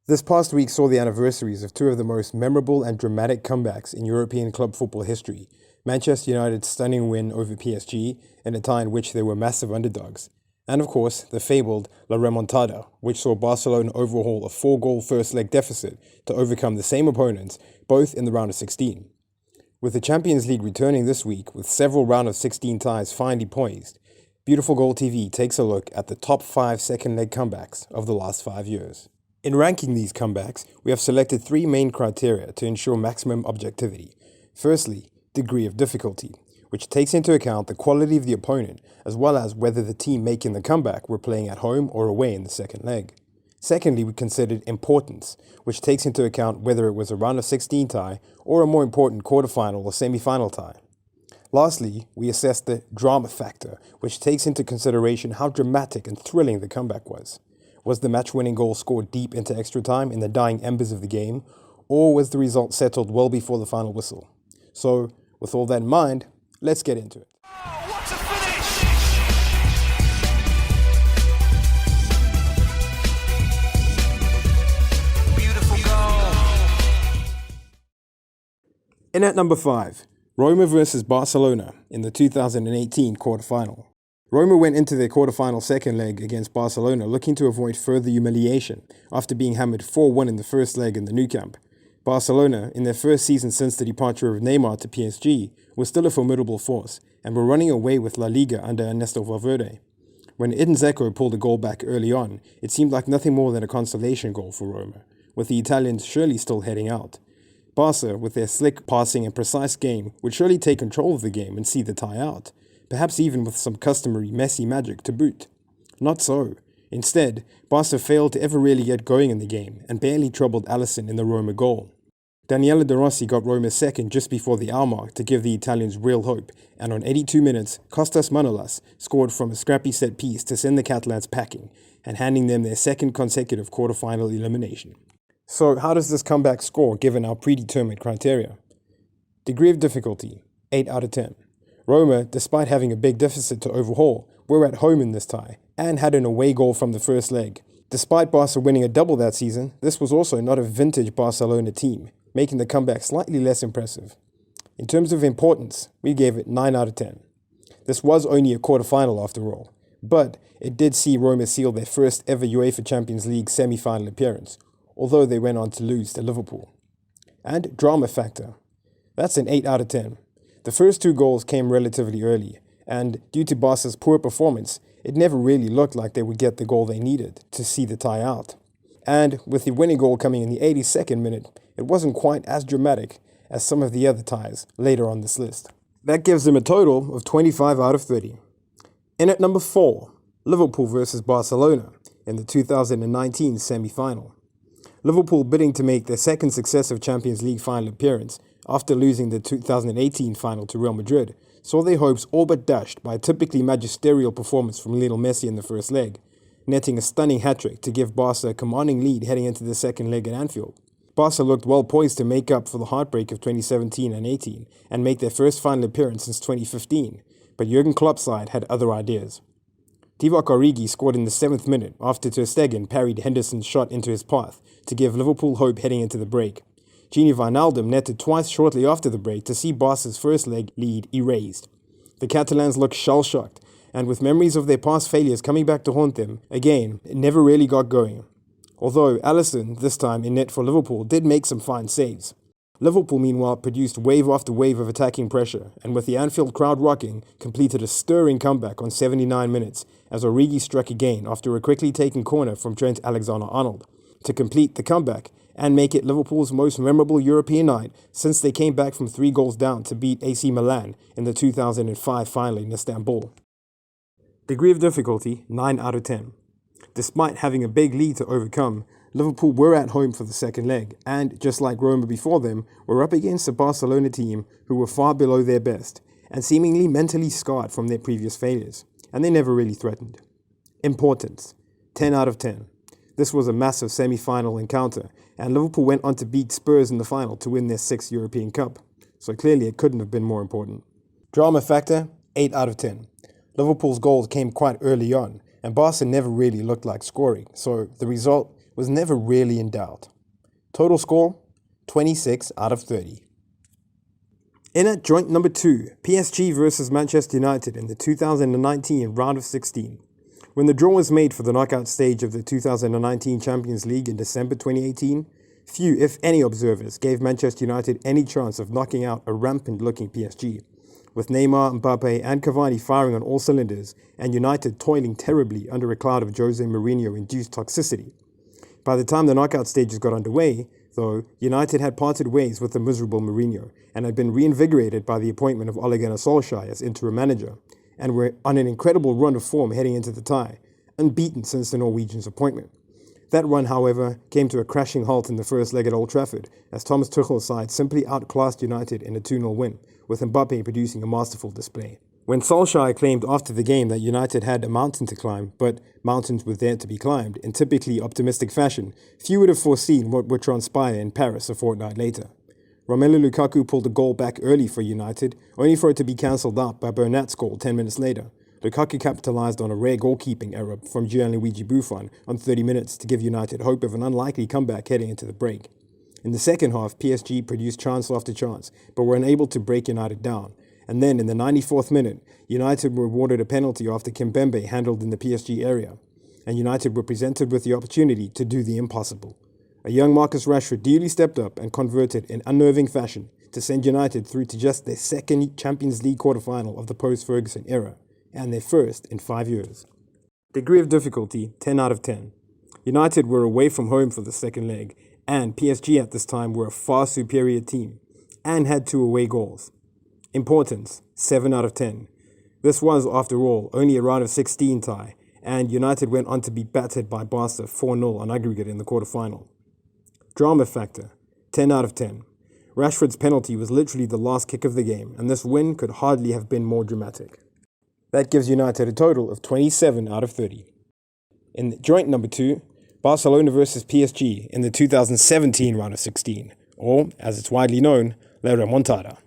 This past week saw the anniversaries of two of the most memorable and dramatic comebacks in European club football history. Manchester United's stunning win over PSG in a tie in which they were massive underdogs. And of course, the fabled La Remontada, which saw Barcelona overhaul a 4-goal first-leg deficit to overcome the same opponents, both in the round of 16. With the Champions League returning this week with several round of 16 ties finally poised, Beautiful Goal TV takes a look at the top 5 second-leg comebacks of the last 5 years. In ranking these comebacks, we have selected 3 main criteria to ensure maximum objectivity. Firstly, degree of difficulty, which takes into account the quality of the opponent as well as whether the team making the comeback were playing at home or away in the second leg. Secondly, we considered importance, which takes into account whether it was a round of 16 tie or a more important quarterfinal or semi-final tie. Lastly, we assessed the drama factor, which takes into consideration how dramatic and thrilling the comeback was. Was the match-winning goal scored deep into extra time in the dying embers of the game, or was the result settled well before the final whistle? So, with all that in mind, let's get into it. Oh, what a finish! Beautiful goal. In at number 5, Roma versus Barcelona in the 2018 quarterfinal. Roma went into their quarterfinal second leg against Barcelona looking to avoid further humiliation after being hammered 4-1 in the first leg in the Nou Camp. Barcelona, in their first season since the departure of Neymar to PSG, was still a formidable force and were running away with La Liga under Ernesto Valverde. When Edin Dzeko pulled a goal back early on, it seemed like nothing more than a consolation goal for Roma, with the Italians surely still heading out. Barca, with their slick passing and precise game, would surely take control of the game and see the tie out, perhaps even with some customary Messi magic to boot. Not so. Instead, Barca failed to ever really get going in the game and barely troubled Alisson in the Roma goal. Daniele De Rossi got Roma's second just before the hour mark to give the Italians real hope, and on 82 minutes, Costas Manolas scored from a scrappy set piece to send the Catalans packing and handing them their second consecutive quarterfinal elimination. So how does this comeback score given our predetermined criteria? Degree of difficulty, 8 out of 10. Roma, despite having a big deficit to overhaul, were at home in this tie and had an away goal from the first leg. Despite Barca winning a double that season, this was also not a vintage Barcelona team, making the comeback slightly less impressive. In terms of importance, we gave it 9 out of 10. This was only a quarterfinal after all, but it did see Roma seal their first ever UEFA Champions League semi-final appearance, although they went on to lose to Liverpool. And drama factor. That's an 8 out of 10. The first 2 goals came relatively early, and due to Barca's poor performance, it never really looked like they would get the goal they needed to see the tie out. And with the winning goal coming in the 82nd minute, it wasn't quite as dramatic as some of the other ties later on this list. That gives them a total of 25 out of 30. In at number 4, Liverpool versus Barcelona in the 2019 semi-final. Liverpool bidding to make their second successive Champions League final appearance after losing the 2018 final to Real Madrid, saw their hopes all but dashed by a typically magisterial performance from Lionel Messi in the first leg, netting a stunning hat-trick to give Barca a commanding lead heading into the second leg at Anfield. Barca looked well poised to make up for the heartbreak of 2017 and 18 and make their first final appearance since 2015, but Jurgen Klopp's side had other ideas. Divock Origi scored in the 7th minute after Ter Stegen parried Henderson's shot into his path to give Liverpool hope heading into the break. Gini Wijnaldum netted twice shortly after the break to see Barca's first leg lead erased. The Catalans looked shell-shocked, and with memories of their past failures coming back to haunt them, again, it never really got going. Although Alisson, this time in net for Liverpool, did make some fine saves. Liverpool, meanwhile, produced wave after wave of attacking pressure, and with the Anfield crowd rocking, completed a stirring comeback on 79 minutes as Origi struck again after a quickly taken corner from Trent Alexander-Arnold to complete the comeback and make it Liverpool's most memorable European night since they came back from 3 goals down to beat AC Milan in the 2005 final in Istanbul. Degree of difficulty, 9 out of 10. Despite having a big lead to overcome, Liverpool were at home for the second leg and, just like Roma before them, were up against a Barcelona team who were far below their best and seemingly mentally scarred from their previous failures, and they never really threatened. Importance, 10 out of 10. This was a massive semi-final encounter, and Liverpool went on to beat Spurs in the final to win their 6th European Cup, so clearly it couldn't have been more important. Drama factor, 8 out of 10. Liverpool's goals came quite early on, and Barca never really looked like scoring, so the result was never really in doubt. Total score, 26 out of 30. In at joint number 2, PSG versus Manchester United in the 2019 round of 16. When the draw was made for the knockout stage of the 2019 Champions League in December 2018, few, if any, observers gave Manchester United any chance of knocking out a rampant-looking PSG, with Neymar, Mbappe and Cavani firing on all cylinders and United toiling terribly under a cloud of Jose Mourinho-induced toxicity. By the time the knockout stages got underway, though, United had parted ways with the miserable Mourinho and had been reinvigorated by the appointment of Ole Gunnar Solskjaer as interim manager, and were on an incredible run of form heading into the tie, unbeaten since the Norwegian's appointment. That run, however, came to a crashing halt in the first leg at Old Trafford, as Thomas Tuchel's side simply outclassed United in a 2-0 win, with Mbappe producing a masterful display. When Solskjaer claimed after the game that United had a mountain to climb, but mountains were there to be climbed, in typically optimistic fashion, few would have foreseen what would transpire in Paris a fortnight later. Romelu Lukaku pulled a goal back early for United, only for it to be cancelled out by Bernat's goal 10 minutes later. Lukaku capitalised on a rare goalkeeping error from Gianluigi Buffon on 30 minutes to give United hope of an unlikely comeback heading into the break. In the second half, PSG produced chance after chance, but were unable to break United down. And then in the 94th minute, United were awarded a penalty after Kimpembe handled in the PSG area, and United were presented with the opportunity to do the impossible. A young Marcus Rashford duly stepped up and converted in unnerving fashion to send United through to just their second Champions League quarter-final of the post-Ferguson era, and their first in 5 years. Degree of difficulty, 10 out of 10. United were away from home for the second leg, and PSG at this time were a far superior team, and had 2 away goals. Importance, 7 out of 10. This was, after all, only a round of 16 tie, and United went on to be battered by Barca 4-0 on aggregate in the quarter-final. Drama factor, 10 out of 10. Rashford's penalty was literally the last kick of the game, and this win could hardly have been more dramatic. That gives United a total of 27 out of 30. In joint number 2, Barcelona versus PSG in the 2017 round of 16, or, as it's widely known, La Remontada.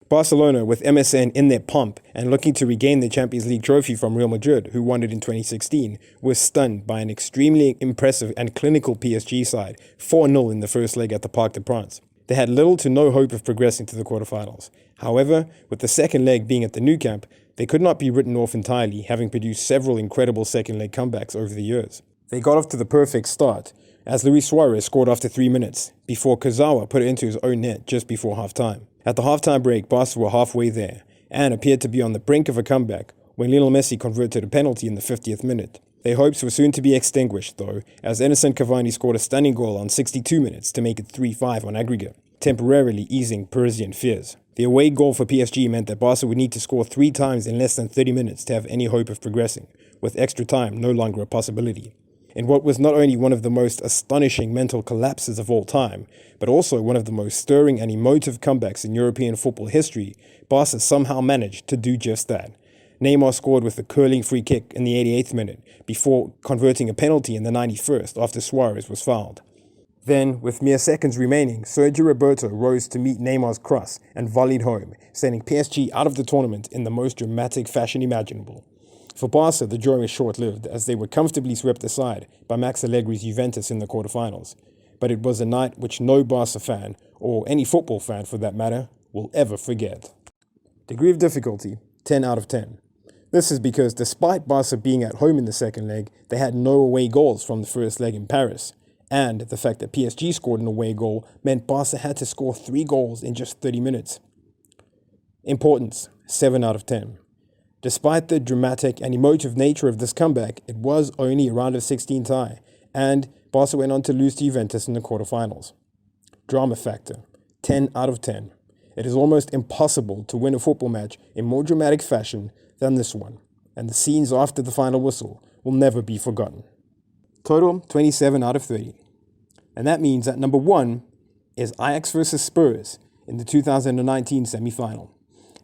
Barcelona, with MSN in their pomp and looking to regain the Champions League trophy from Real Madrid, who won it in 2016, were stunned by an extremely impressive and clinical PSG side, 4-0 in the first leg at the Parc des Princes. They had little to no hope of progressing to the quarterfinals. However, with the second leg being at the Nou Camp, they could not be written off entirely, having produced several incredible second leg comebacks over the years. They got off to the perfect start, as Luis Suarez scored after 3 minutes, before Kurzawa put it into his own net just before half-time. At the half-time break, Barca were halfway there, and appeared to be on the brink of a comeback when Lionel Messi converted a penalty in the 50th minute. Their hopes were soon to be extinguished, though, as innocent Cavani scored a stunning goal on 62 minutes to make it 3-5 on aggregate, temporarily easing Parisian fears. The away goal for PSG meant that Barca would need to score 3 times in less than 30 minutes to have any hope of progressing, with extra time no longer a possibility. In what was not only one of the most astonishing mental collapses of all time, but also one of the most stirring and emotive comebacks in European football history, Barca somehow managed to do just that. Neymar scored with a curling free kick in the 88th minute, before converting a penalty in the 91st after Suarez was fouled. Then, with mere seconds remaining, Sergio Roberto rose to meet Neymar's cross and volleyed home, sending PSG out of the tournament in the most dramatic fashion imaginable. For Barca, the joy was short-lived, as they were comfortably swept aside by Max Allegri's Juventus in the quarterfinals. But it was a night which no Barca fan, or any football fan for that matter, will ever forget. Degree of difficulty, 10 out of 10. This is because despite Barca being at home in the second leg, they had no away goals from the first leg in Paris. And the fact that PSG scored an away goal meant Barca had to score 3 goals in just 30 minutes. Importance, 7 out of 10. Despite the dramatic and emotive nature of this comeback, it was only a round of 16 tie, and Barca went on to lose to Juventus in the quarterfinals. Drama factor, 10 out of 10. It is almost impossible to win a football match in more dramatic fashion than this one, and the scenes after the final whistle will never be forgotten. Total, 27 out of 30. And that means that number 1 is Ajax versus Spurs in the 2019 semi-final.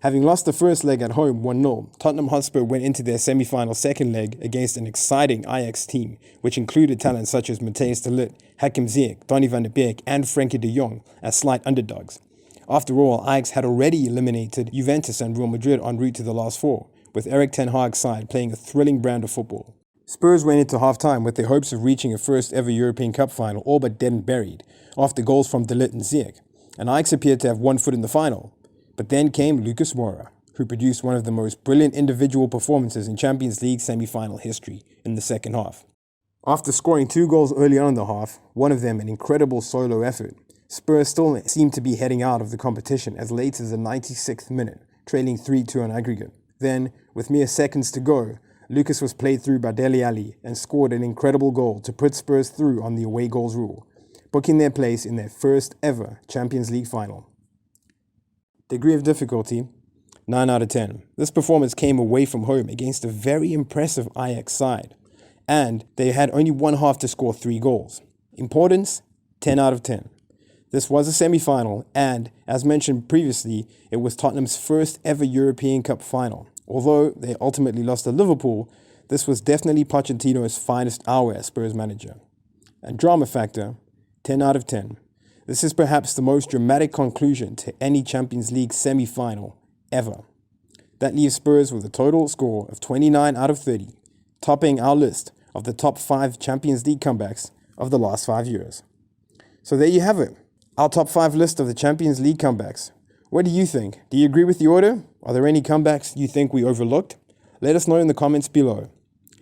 Having lost the first leg at home 1-0, Tottenham Hotspur went into their semi-final second leg against an exciting Ajax team, which included talents such as Matthijs de Ligt, Hakim Ziyech, Donny van der Beek and Frenkie de Jong as slight underdogs. After all, Ajax had already eliminated Juventus and Real Madrid en route to the last 4, with Erik ten Hag's side playing a thrilling brand of football. Spurs went into half-time with their hopes of reaching a first-ever European Cup final all but dead and buried after goals from De Ligt and Ziyech, and Ajax appeared to have one foot in the final. But then came Lucas Moura, who produced one of the most brilliant individual performances in Champions League semi-final history in the second half. After scoring 2 goals early on in the half, one of them an incredible solo effort, Spurs still seemed to be heading out of the competition as late as the 96th minute, trailing 3-2 on aggregate. Then, with mere seconds to go, Lucas was played through by Dele Alli and scored an incredible goal to put Spurs through on the away goals rule, booking their place in their first ever Champions League final. Degree of difficulty, 9 out of 10. This performance came away from home against a very impressive Ajax side, and they had only one half to score 3 goals. Importance, 10 out of 10. This was a semi-final, and, as mentioned previously, it was Tottenham's first ever European Cup final. Although they ultimately lost to Liverpool, this was definitely Pochettino's finest hour as Spurs manager. And drama factor, 10 out of 10. This is perhaps the most dramatic conclusion to any Champions League semi-final ever. That leaves Spurs with a total score of 29 out of 30, topping our list of the top 5 Champions League comebacks of the last 5 years. So there you have it, our top 5 list of the Champions League comebacks. What do you think? Do you agree with the order? Are there any comebacks you think we overlooked? Let us know in the comments below.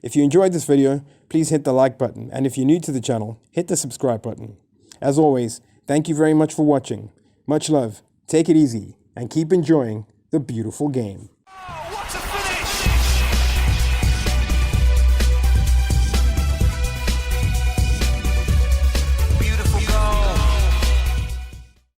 If you enjoyed this video, please hit the like button, and if you're new to the channel, hit the subscribe button. As always, thank you very much for watching. Much love, take it easy, and keep enjoying the beautiful game.